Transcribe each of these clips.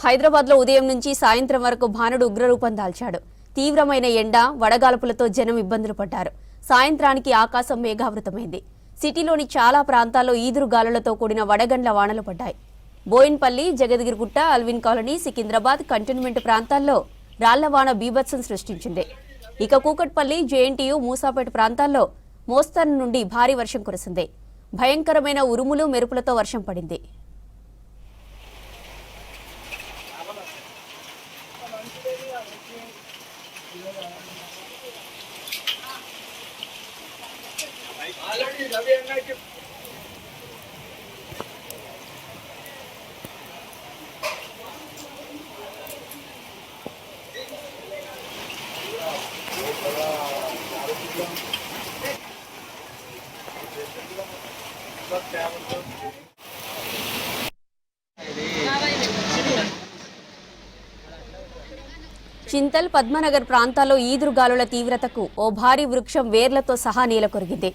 హైదరాబాద్లో ఉదయం నుంచి సాయంత్రం వరకు భానుడు ఉగ్రరూపం దాల్చాడు. తీవ్రమైన ఎండ, వడగాల్పులతో జనం ఇబ్బందులు పడ్డారు. సాయంత్రానికి ఆకాశం మేఘావృతమైంది. సిటీలోని చాలా ప్రాంతాల్లో ఈదురుగాలులతో కూడిన వడగండ్ల వానలు పడ్డాయి. Boinpally, Jagadgirigutta, Alwyn Colony, Secunderabad Cantonment ప్రాంతాల్లో రాళ్లవాన బీభత్సం సృష్టించింది. ఇక కూకట్పల్లి, జేఎన్టీయూ, మూసాపేట ప్రాంతాల్లో మోస్తరు నుండి భారీ వర్షం కురిసింది. భయంకరమైన ఉరుములు, మెరుపులతో వర్షం పడింది. చింతల్, పద్మనగర్ ప్రాంతాల్లో ఈదురుగాలుల తీవ్రతకు ఓ భారీ వృక్షం వేర్లతో సహా నేలకొరిగింది.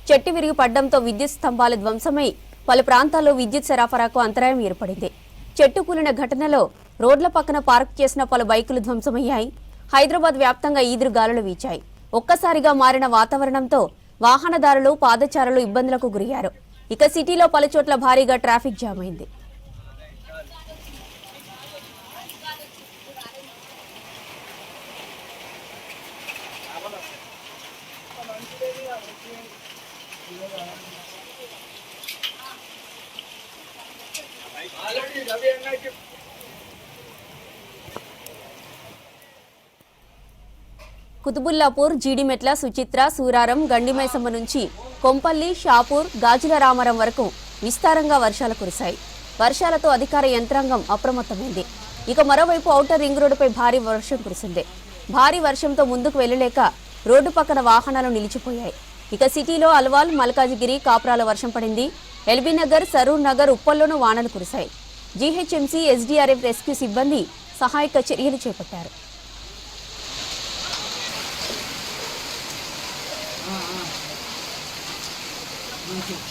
చెట్టు విరిగి పడ్డంతో విద్యుత్ స్తంభాలు ధ్వంసమై పలు ప్రాంతాల్లో విద్యుత్ సరఫరాకు అంతరాయం ఏర్పడింది. చెట్టు కూలిన ఘటనలో రోడ్ల పక్కన పార్క్ చేసిన పలు బైకులు ధ్వంసమయ్యాయి. హైదరాబాద్ వ్యాప్తంగా ఈదురుగాలులు వీచాయి. ఒక్కసారిగా మారిన వాతావరణంతో వాహనదారులు, పాదచారులు ఇబ్బందులకు గురయ్యారు. ఇక సిటీలో పలుచోట్ల భారీగా ట్రాఫిక్ జామ్ అయింది. కుతుబుల్లాపూర్, జీడిమెట్ల, సుచిత్ర, సూరారం, గండిమైసమ్మ నుంచి కొంపల్లి, షాపూర్, గాజుల రామరం వరకు విస్తారంగా వర్షాలు కురిశాయి. వర్షాలతో అధికార యంత్రాంగం అప్రమత్తమైంది. ఇక మరోవైపు ఔటర్ రింగ్ రోడ్డుపై భారీ వర్షం కురిసింది. భారీ వర్షంతో ముందుకు వెళ్లలేక రోడ్డు పక్కన వాహనాలు నిలిచిపోయాయి. ఇక సిటీలో అల్వాల్, మల్కాజిగిరి, కాప్రాల వర్షం పడింది. ఎల్బీనగర్, సరూర్ నగర్, ఉప్పల్లోనూ వానలు కురిశాయి. జీహెచ్ఎంసీ, ఎస్డీఆర్ఎఫ్ రెస్క్యూ సిబ్బంది సహాయక చర్యలు చేపట్టారు. చూడు